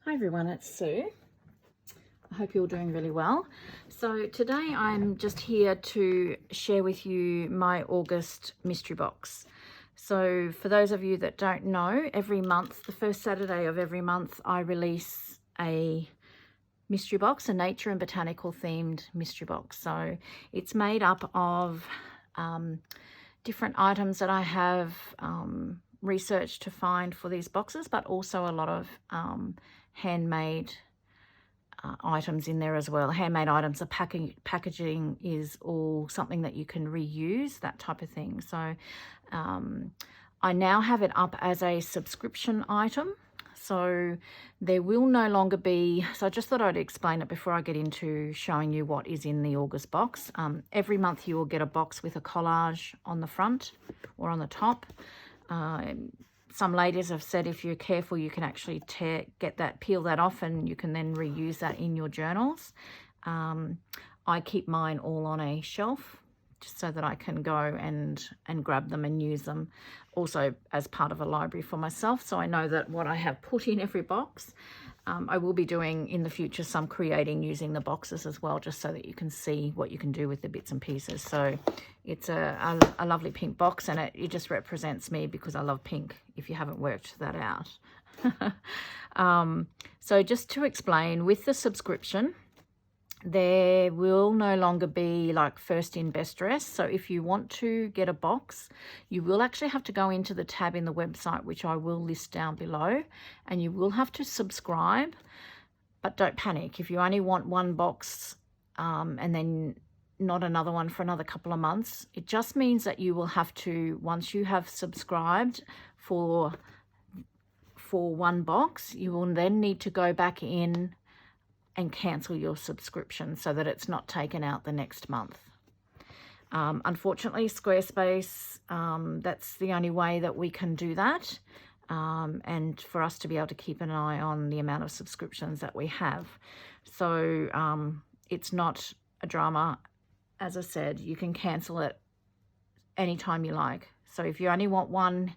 Hi everyone, it's Sue. I hope you're doing really well. So today I'm just here to share with you my August mystery box. So for those of you that don't know, every month, the first Saturday of every month, I release a mystery box, a nature and botanical themed mystery box. So it's made up of different items that I have researched to find for these boxes, but also a lot of handmade items in there as well. Handmade items, the packaging is all something that you can reuse, that type of thing. So I now have it up as a subscription item. So there will no longer be, so I just thought I'd explain it before I get into showing you what is in the August box. Every month you will get a box with a collage on the front or on the top. Some ladies have said if you're careful, you can actually peel that off, and you can then reuse that in your journals. I keep mine all on a shelf just so that I can go and grab them and use them, also as part of a library for myself. So I know that what I have put in every box, I will be doing in the future some creating using the boxes as well, just so that you can see what you can do with the bits and pieces. So it's a lovely pink box, and it just represents me because I love pink, if you haven't worked that out. So just to explain, with the subscription, there will no longer be like first in best dress. So if you want to get a box, you will actually have to go into the tab in the website, which I will list down below, and you will have to subscribe. But don't panic if you only want one box and then not another one for another couple of months. It just means that you will have to, once you have subscribed for one box, you will then need to go back in and cancel your subscription so that it's not taken out the next month. Unfortunately, Squarespace, that's the only way that we can do that, and for us to be able to keep an eye on the amount of subscriptions that we have. So it's not a drama. As I said, you can cancel it anytime you like. So if you only want one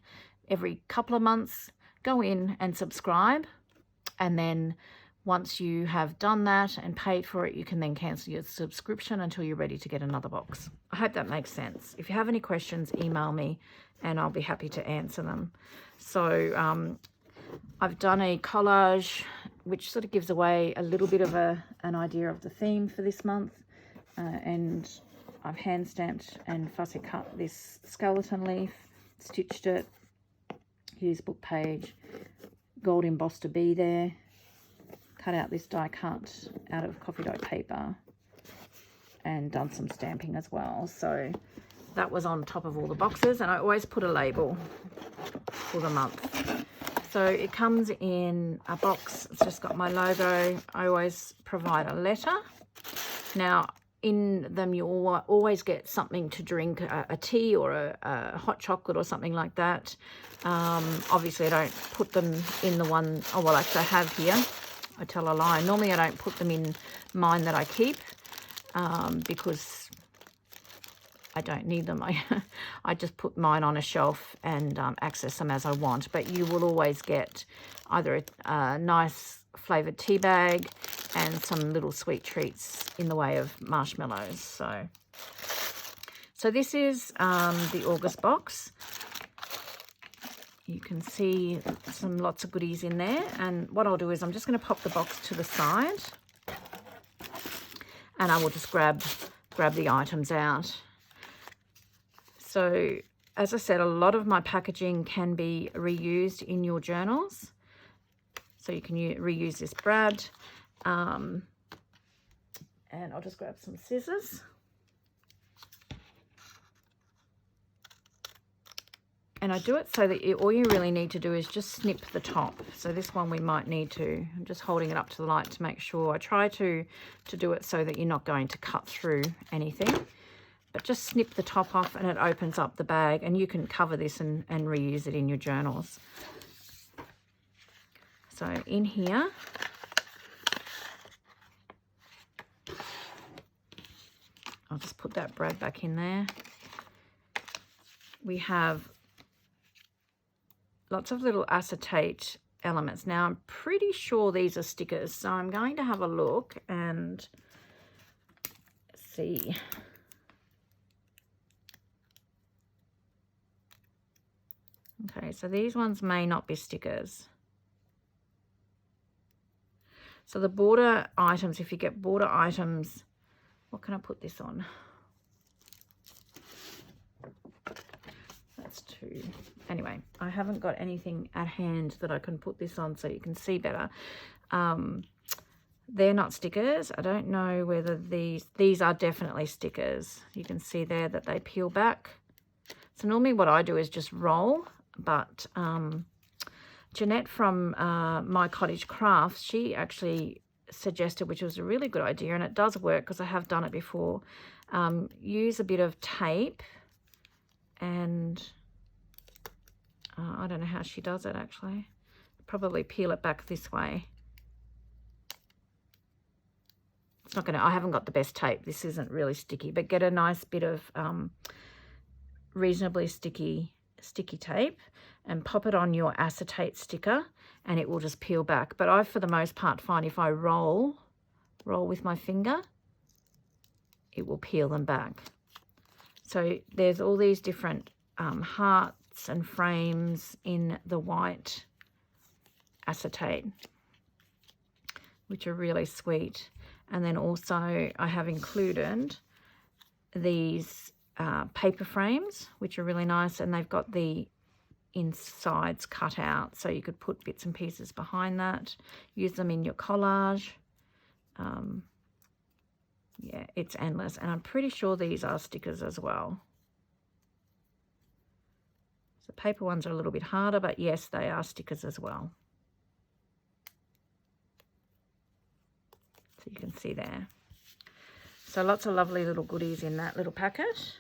every couple of months, go in and subscribe, and then once you have done that and paid for it, you can then cancel your subscription until you're ready to get another box. I hope that makes sense. If you have any questions, email me and I'll be happy to answer them. So I've done a collage which sort of gives away a little bit of an idea of the theme for this month. And I've hand stamped and fussy cut this skeleton leaf, stitched it, used book page, gold embossed a bee there, cut out this die cut out of coffee dye paper, and done some stamping as well. So that was on top of all the boxes, and I always put a label for the month. So it comes in a box, it's just got my logo. I always provide a letter. Now in them you always get something to drink, a tea or a hot chocolate or something like that. Obviously I don't put them in the one, oh well, actually I have here. I tell a lie. Normally I don't put them in mine that I keep because I don't need them. I just put mine on a shelf and access them as I want. But you will always get either a nice flavoured tea bag and some little sweet treats in the way of marshmallows. So this is the August box. You can see lots of goodies in there, and what I'll do is I'm just going to pop the box to the side and I will just grab the items out. So as I said, a lot of my packaging can be reused in your journals, so you can reuse this brad, and I'll just grab some scissors. And I do it so that all you really need to do is just snip the top. So this one we might need to, I'm just holding it up to the light to make sure. I try to do it so that you're not going to cut through anything. But just snip the top off and it opens up the bag, and you can cover this and reuse it in your journals. So in here, I'll just put that brad back in there. We have lots of little acetate elements. Now I'm pretty sure these are stickers, so I'm going to have a look and see. Okay, so these ones may not be stickers. So the border items, if you get border items, what can I put this on? That's 2. Anyway, I haven't got anything at hand that I can put this on so you can see better. They're not stickers. I don't know whether these are definitely stickers. You can see there that they peel back. So normally what I do is just roll, but Jeanette from My Cottage Crafts, she actually suggested, which was a really good idea, and it does work because I have done it before, use a bit of tape, and I don't know how she does it actually. Probably peel it back this way. It's not going to, I haven't got the best tape. This isn't really sticky, but get a nice bit of reasonably sticky tape and pop it on your acetate sticker and it will just peel back. But I, for the most part, find if I roll with my finger, it will peel them back. So there's all these different hearts and frames in the white acetate, which are really sweet. And then also I have included these paper frames, which are really nice, and they've got the insides cut out, so you could put bits and pieces behind that, use them in your collage. Yeah, it's endless, and I'm pretty sure these are stickers as well. The paper ones are a little bit harder, but yes, they are stickers as well. So you can see there. So lots of lovely little goodies in that little packet.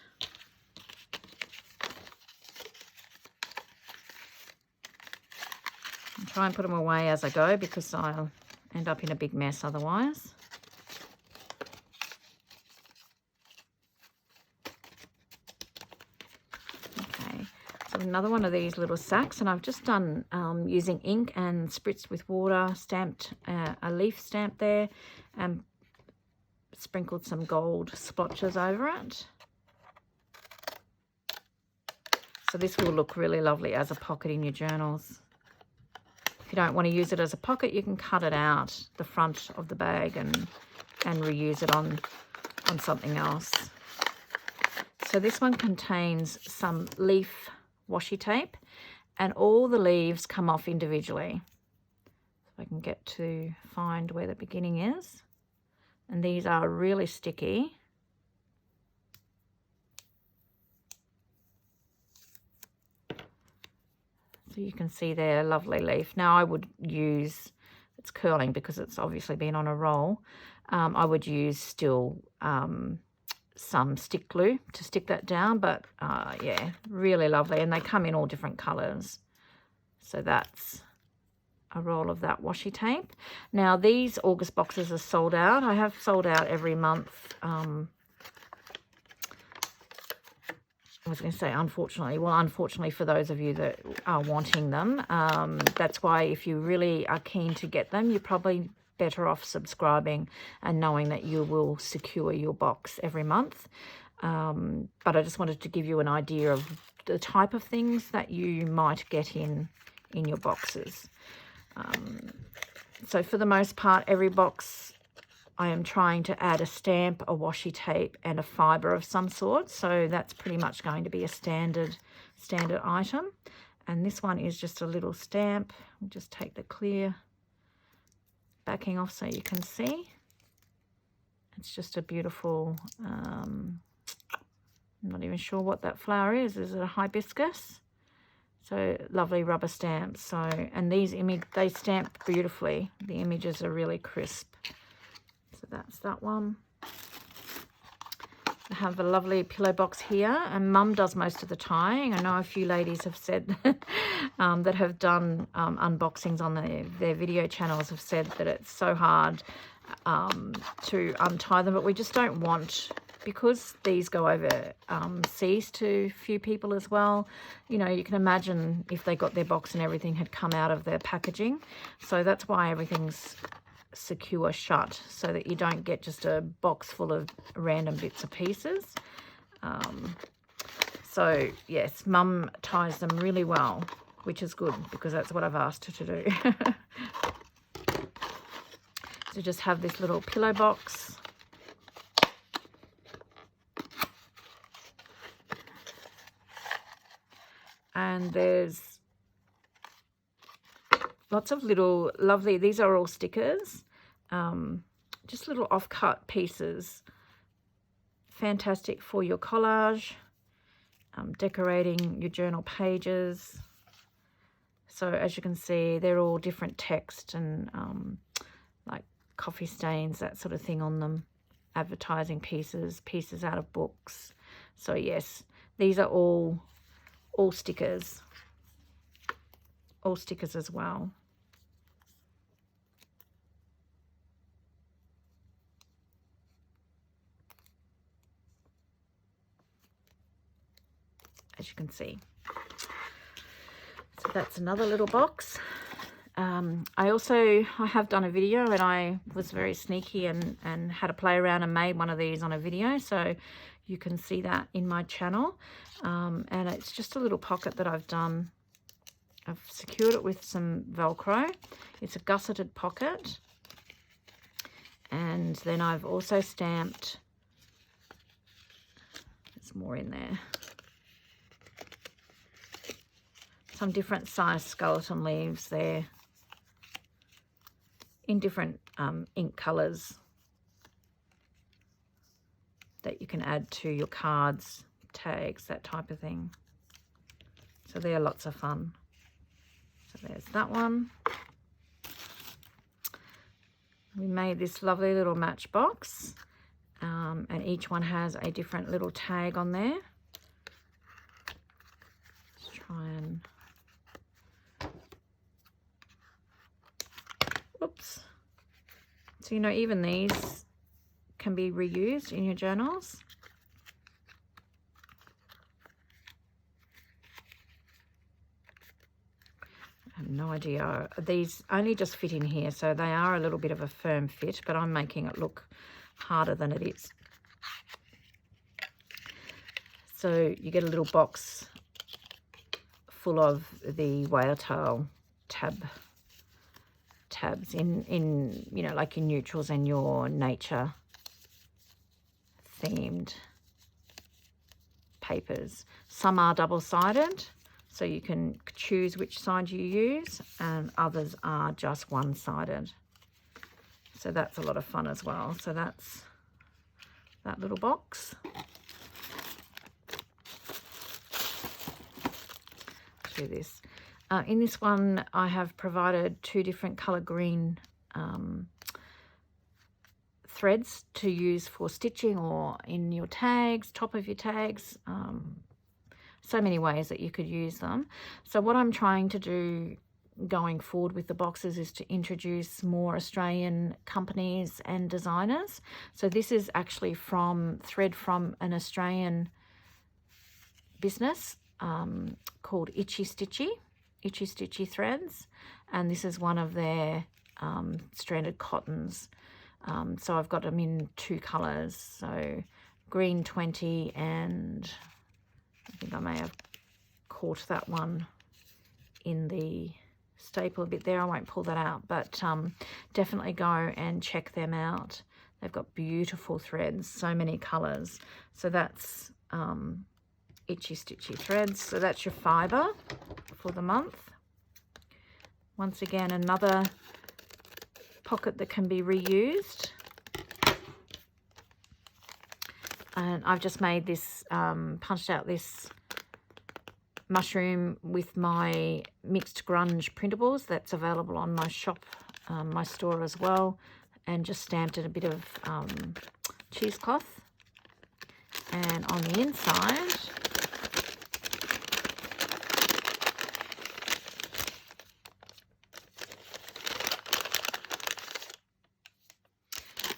I'll try and put them away as I go because I'll end up in a big mess otherwise. Okay, so another one of these little sacks, and I've just done using ink and spritzed with water, stamped a leaf stamp there, and sprinkled some gold splotches over it. So this will look really lovely as a pocket in your journals. If you don't want to use it as a pocket, you can cut it out the front of the bag and reuse it on something else. So this one contains some leaf washi tape, and all the leaves come off individually. So I can get to find where the beginning is. And these are really sticky. So you can see there, lovely leaf. Now I would use, it's curling because it's obviously been on a roll. I would use still some stick glue to stick that down, but yeah, really lovely. And they come in all different colours. So that's a roll of that washi tape. Now these August boxes are sold out. I have sold out every month. I was going to say unfortunately. Well, unfortunately for those of you that are wanting them. That's why if you really are keen to get them, you're probably better off subscribing and knowing that you will secure your box every month. But I just wanted to give you an idea of the type of things that you might get in your boxes. So for the most part, every box I am trying to add a stamp, a washi tape, and a fibre of some sort. So that's pretty much going to be a standard item. And this one is just a little stamp. I'll just take the clear backing off so you can see. It's just a beautiful, I'm not even sure what that flower is. Is it a hibiscus? So lovely rubber stamps. So, and these they stamp beautifully. The images are really crisp. So that's that one. I have a lovely pillow box here, and Mum does most of the tying. I know a few ladies have said that have done unboxings on their video channels have said that it's so hard to untie them, but we just don't want because these go overseas to a few people as well, you know, you can imagine if they got their box and everything had come out of their packaging. So that's why everything's secure shut, so that you don't get just a box full of random bits of pieces. So yes, Mum ties them really well, which is good because that's what I've asked her to do. So just have this little pillow box. And there's lots of little lovely, these are all stickers, just little off-cut pieces. Fantastic for your collage, decorating your journal pages. So as you can see, they're all different text and like coffee stains, that sort of thing on them. Advertising pieces, pieces out of books. So yes, these are all stickers. All stickers as well. As you can see. So that's another little box. I have done a video, and I was very sneaky and had a play around and made one of these on a video, so you can see that in my channel. And it's just a little pocket that I've done. I've secured it with some Velcro. It's a gusseted pocket, and then I've also stamped, there's more in there, some different size skeleton leaves there in different ink colours that you can add to your cards, tags, that type of thing. So they're lots of fun. So there's that one. We made this lovely little matchbox, and each one has a different little tag on there. Let's try and, oops. So, you know, even these can be reused in your journals. I have no idea. These only just fit in here, so they are a little bit of a firm fit, but I'm making it look harder than it is. So you get a little box full of the whale tail tabs in, you know, like your neutrals and your nature themed papers. Some are double-sided, so you can choose which side you use, and others are just one-sided. So that's a lot of fun as well. So that's that little box. Do this. In this one, I have provided 2 different colour green threads to use for stitching or in your tags, top of your tags. So many ways that you could use them. So what I'm trying to do going forward with the boxes is to introduce more Australian companies and designers. So this is actually thread from an Australian business called Itchy Stitchy threads, and this is one of their stranded cottons. So I've got them in 2 colours, so green 20, and I think I may have caught that one in the staple a bit there. I won't pull that out, but definitely go and check them out. They've got beautiful threads, so many colours. So that's Itchy Stitchy threads. So that's your fibre for the month. Once again, another pocket that can be reused. And I've just made this, punched out this mushroom with my mixed grunge printables. That's available on my shop, my store as well, and just stamped it a bit of cheesecloth. And on the inside,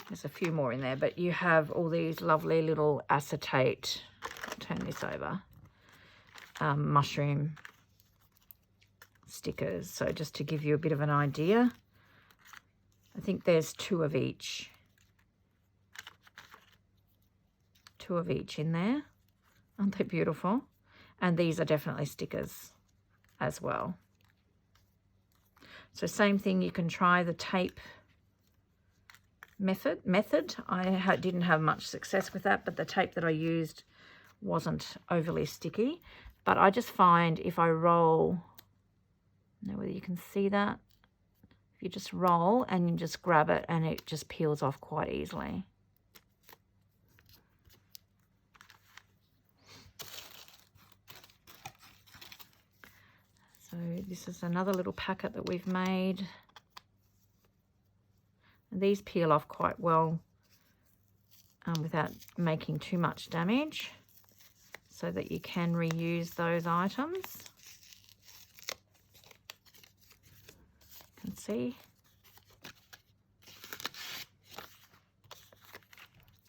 There's a few more in there, but you have all these lovely little acetate, turn this over, mushroom stickers. So just to give you a bit of an idea, I think there's two of each in there. Aren't they beautiful? And these are definitely stickers as well. So same thing, you can try the tape method. I didn't have much success with that, but the tape that I used wasn't overly sticky. But I just find if I roll, I don't know whether you can see that, if you just roll and you just grab it and it just peels off quite easily. So this is another little packet that we've made. And these peel off quite well without making too much damage, so that you can reuse those items. You can see.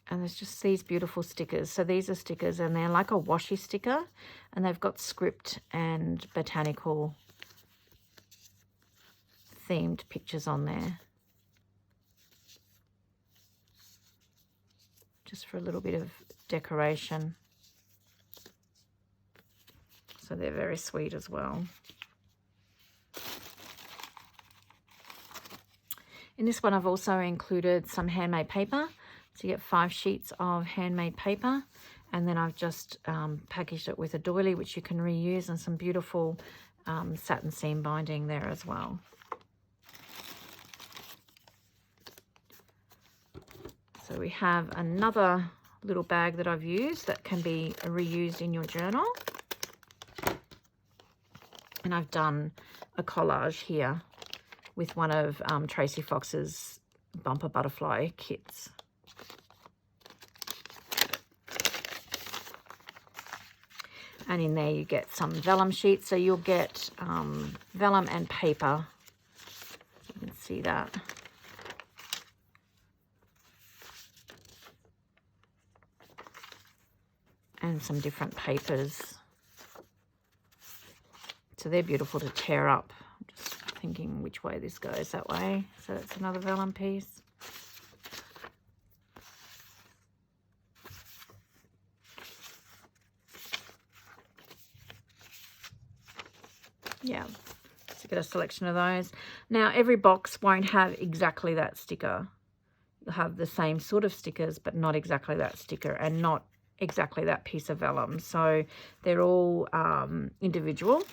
And there's just these beautiful stickers. So these are stickers and they're like a washi sticker, and they've got script and botanical themed pictures on there. Just for a little bit of decoration. So they're very sweet as well. In this one I've also included some handmade paper. So you get 5 sheets of handmade paper, and then I've just packaged it with a doily, which you can reuse, and some beautiful satin seam binding there as well. So we have another little bag that I've used that can be reused in your journal. And I've done a collage here with one of Tracy Fox's bumper butterfly kits. And in there you get some vellum sheets. So you'll get vellum and paper. You can see that. And some different papers. So they're beautiful to tear up. I'm just thinking which way this goes, that way. So that's another vellum piece. Yeah, so get a selection of those. Now every box won't have exactly that sticker. You'll have the same sort of stickers, but not exactly that sticker and not exactly that piece of vellum. So they're all individual,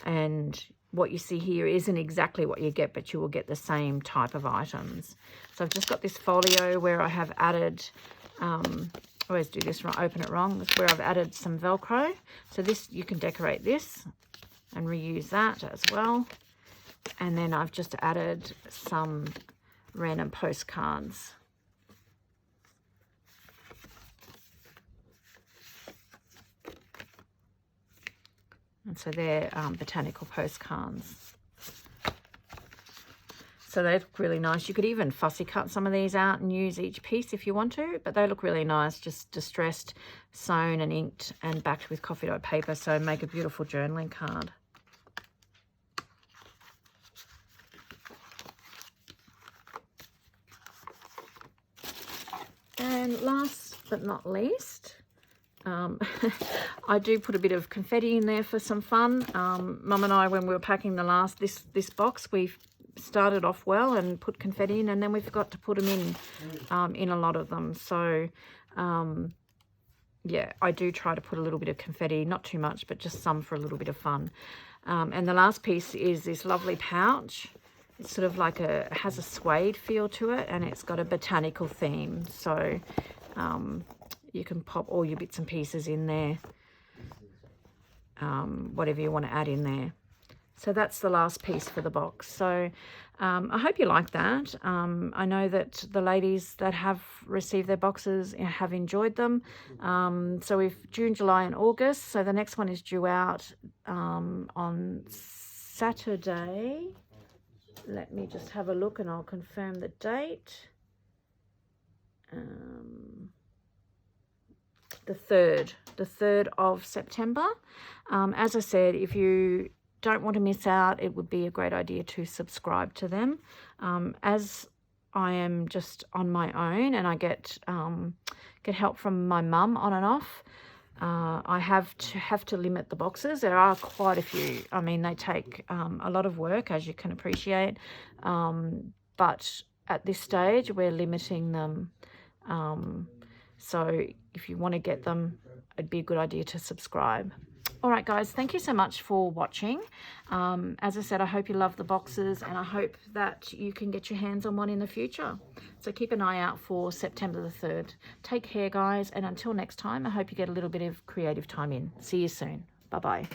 and what you see here isn't exactly what you get, but you will get the same type of items. So I've just got this folio where I have added, I always do this wrong, open it wrong, that's where I've added some Velcro. So this, you can decorate this and reuse that as well. And then I've just added some random postcards. And so they're botanical postcards. So they look really nice. You could even fussy cut some of these out and use each piece if you want to, but they look really nice, just distressed, sewn and inked and backed with coffee dot paper. So make a beautiful journaling card. And last but not least, I do put a bit of confetti in there for some fun. Mum and I, when we were packing the last, this box, we started off well and put confetti in, and then we forgot to put them in a lot of them. So, yeah, I do try to put a little bit of confetti, not too much, but just some for a little bit of fun. And the last piece is this lovely pouch. It's sort of like it has a suede feel to it, and it's got a botanical theme. So you can pop all your bits and pieces in there, whatever you want to add in there. So that's the last piece for the box. So I hope you like that. I know that the ladies that have received their boxes have enjoyed them. So we've June, July and August. So the next one is due out on Saturday. Let me just have a look and I'll confirm the date. the 3rd of September. As I said, if you don't want to miss out, it would be a great idea to subscribe to them. As I am just on my own and I get help from my mum on and off, I have to limit the boxes. There are quite a few. I mean, they take a lot of work, as you can appreciate, but at this stage we're limiting them. So if you want to get them, it'd be a good idea to subscribe. All right, guys, thank you so much for watching. As I said, I hope you love the boxes, and I hope that you can get your hands on one in the future. So keep an eye out for September the 3rd. Take care, guys, and until next time, I hope you get a little bit of creative time in. See you soon. Bye-bye.